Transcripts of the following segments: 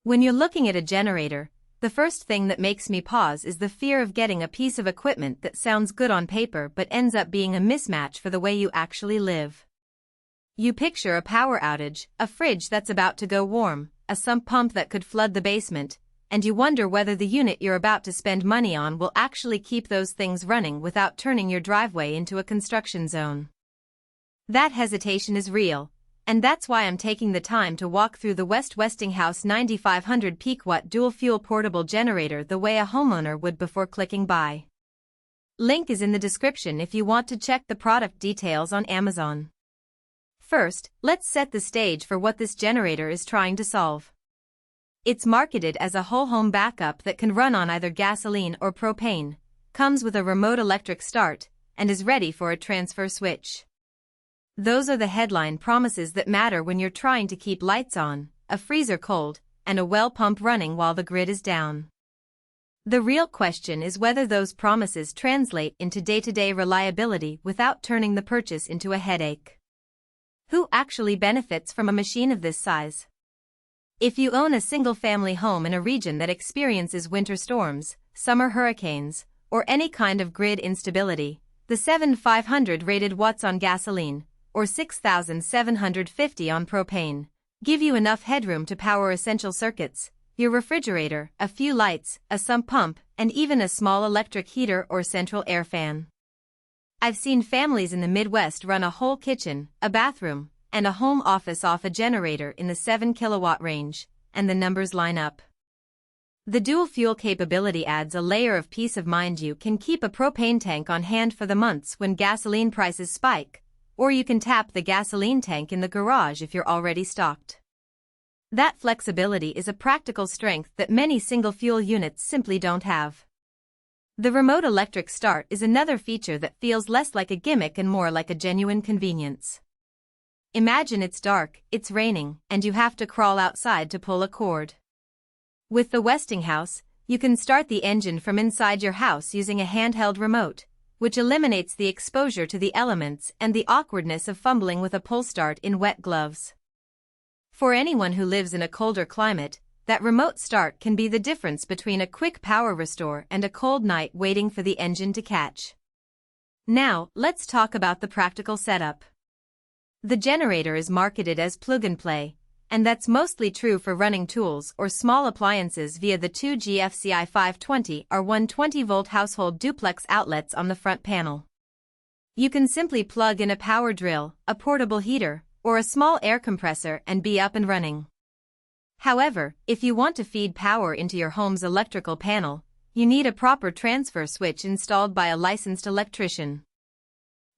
When you're looking at a generator, the first thing that makes me pause is the fear of getting a piece of equipment that sounds good on paper but ends up being a mismatch for the way you actually live. You picture a power outage, a fridge that's about to go warm, a sump pump that could flood the basement, and you wonder whether the unit you're about to spend money on will actually keep those things running without turning your driveway into a construction zone. That hesitation is real, and that's why I'm taking the time to walk through the Westinghouse 9500 peak watt dual-fuel portable generator the way a homeowner would before clicking buy. Link is in the description if you want to check the product details on Amazon. First, let's set the stage for what this generator is trying to solve. It's marketed as a whole home backup that can run on either gasoline or propane, comes with a remote electric start, and is ready for a transfer switch. Those are the headline promises that matter when you're trying to keep lights on, a freezer cold, and a well pump running while the grid is down. The real question is whether those promises translate into day-to-day reliability without turning the purchase into a headache. Who actually benefits from a machine of this size? If you own a single-family home in a region that experiences winter storms, summer hurricanes, or any kind of grid instability, the 7,500 rated watts on gasoline, or 6,750 on propane, give you enough headroom to power essential circuits, your refrigerator, a few lights, a sump pump, and even a small electric heater or central air fan. I've seen families in the Midwest run a whole kitchen, a bathroom, and a home office off a generator in the 7 kilowatt range, and the numbers line up. The dual fuel capability adds a layer of peace of mind. You can keep a propane tank on hand for the months when gasoline prices spike, or you can tap the gasoline tank in the garage if you're already stocked. That flexibility is a practical strength that many single-fuel units simply don't have. The remote electric start is another feature that feels less like a gimmick and more like a genuine convenience. Imagine it's dark, it's raining, and you have to crawl outside to pull a cord. With the Westinghouse, you can start the engine from inside your house using a handheld remote, which eliminates the exposure to the elements and the awkwardness of fumbling with a pull start in wet gloves. For anyone who lives in a colder climate, that remote start can be the difference between a quick power restore and a cold night waiting for the engine to catch. Now, let's talk about the practical setup. The generator is marketed as plug-and-play, and that's mostly true for running tools or small appliances via the two GFCI 520 or 120-volt household duplex outlets on the front panel. You can simply plug in a power drill, a portable heater, or a small air compressor and be up and running. However, if you want to feed power into your home's electrical panel, you need a proper transfer switch installed by a licensed electrician.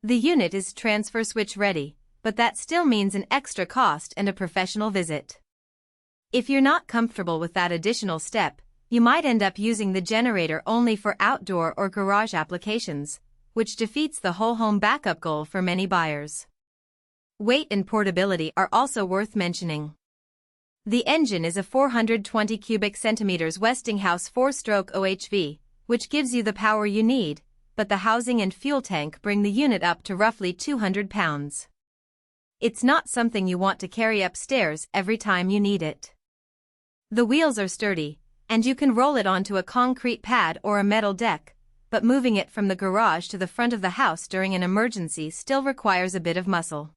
The unit is transfer switch ready, but that still means an extra cost and a professional visit. If you're not comfortable with that additional step, you might end up using the generator only for outdoor or garage applications, which defeats the whole home backup goal for many buyers. Weight and portability are also worth mentioning. The engine is a 420 cubic centimeters Westinghouse 4-stroke OHV, which gives you the power you need, but the housing and fuel tank bring the unit up to roughly 200 pounds. It's not something you want to carry upstairs every time you need it. The wheels are sturdy, and you can roll it onto a concrete pad or a metal deck, but moving it from the garage to the front of the house during an emergency still requires a bit of muscle.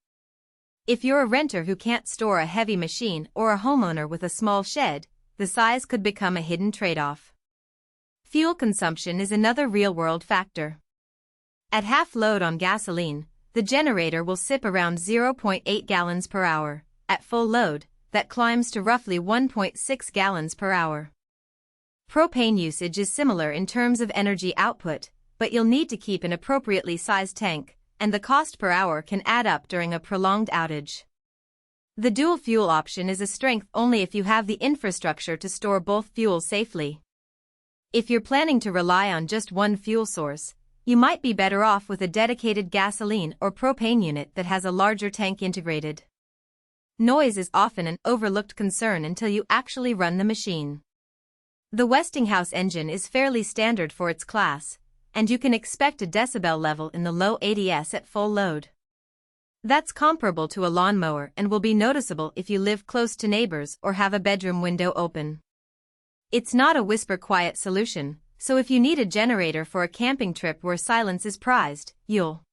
If you're a renter who can't store a heavy machine or a homeowner with a small shed, the size could become a hidden trade-off. Fuel consumption is another real-world factor. At half load on gasoline, the generator will sip around 0.8 gallons per hour. At full load, that climbs to roughly 1.6 gallons per hour. Propane usage is similar in terms of energy output, but you'll need to keep an appropriately sized tank, and the cost per hour can add up during a prolonged outage. The dual fuel option is a strength only if you have the infrastructure to store both fuels safely. If you're planning to rely on just one fuel source, you might be better off with a dedicated gasoline or propane unit that has a larger tank integrated. Noise is often an overlooked concern until you actually run the machine. The Westinghouse engine is fairly standard for its class, and you can expect a decibel level in the low 80s at full load. That's comparable to a lawnmower and will be noticeable if you live close to neighbors or have a bedroom window open. It's not a whisper-quiet solution, so if you need a generator for a camping trip where silence is prized, you'll